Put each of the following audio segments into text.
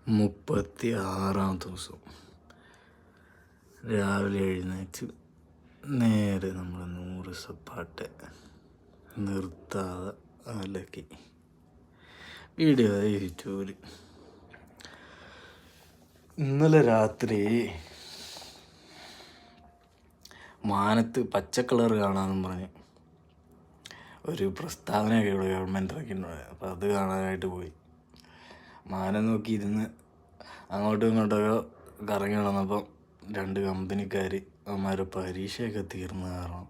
36 ദിവസം രാവിലെ എഴുന്നേറ്റ് നേരെ നമ്മൾ 100 സപ്പാട്ട് നിർത്താതെ അലക്കി വീഡിയോ യൂട്യൂബിൽ. ഇന്നലെ രാത്രി മാനത്ത് പച്ച കളർ കാണാമെന്നും പറഞ്ഞ് ഒരു പ്രസ്താവനയൊക്കെ ഇവിടെ ഗവൺമെൻറ് ഇറക്കിയിട്ടുണ്ട്. അപ്പോൾ അത് കാണാനായിട്ട് പോയി. മാനം നോക്കി ഇരുന്ന് അങ്ങോട്ടും ഇങ്ങോട്ടൊക്കെ കറങ്ങി നടന്നപ്പം 2 കമ്പനിക്കാർ അവന്മാരുടെ പരീക്ഷയൊക്കെ തീർന്ന കാരണം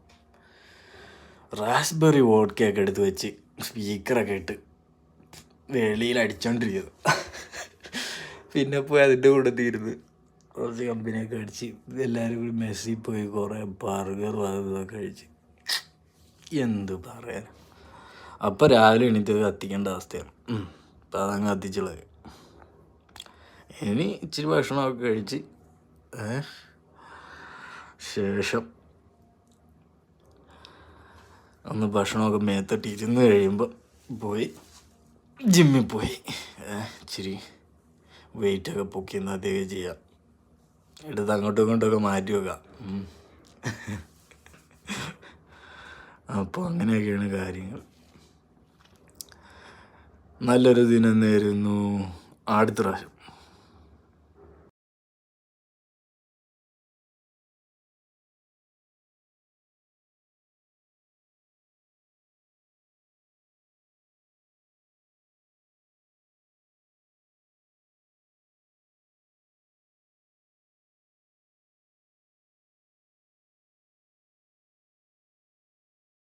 റാസ്ബെറി വോഡ്ക്കയൊക്കെ എടുത്ത് വെച്ച് സ്പീക്കറൊക്കെ ഇട്ട് വെളിയിൽ അടിച്ചോണ്ടിരിക്കുന്നത്. പിന്നെ പോയി അതിൻ്റെ കൂടെ തീരുന്ന് കുറച്ച് കമ്പനിയൊക്കെ അടിച്ച് എല്ലാവരും കൂടി മെസ്സിൽ പോയി കുറേ ബർഗറും അതൊക്കെ കഴിച്ച് എന്ത് പറയാൻ. അപ്പം രാവിലെ എണീറ്റ് കത്തിക്കേണ്ട അവസ്ഥയാണ്. അപ്പം അതങ്ങ് കത്തിച്ചുള്ളത്. ഇനി ഇച്ചിരി ഭക്ഷണമൊക്കെ കഴിച്ച് ശേഷം ഒന്ന് ഭക്ഷണമൊക്കെ മേത്തട്ടി ഇരുന്ന് കഴിയുമ്പോൾ പോയി ജിമ്മിൽ പോയി ഇച്ചിരി വെയിറ്റൊക്കെ പൊക്കി എന്നതൊക്കെ ചെയ്യാം. എടുത്ത് അങ്ങോട്ടും ഇങ്ങോട്ടൊക്കെ മാറ്റി വെക്കാം. അപ്പോൾ അങ്ങനെയൊക്കെയാണ് കാര്യങ്ങൾ. നല്ലൊരു ദിനം നേരുന്നു. അടുത്ത പ്രാവശ്യം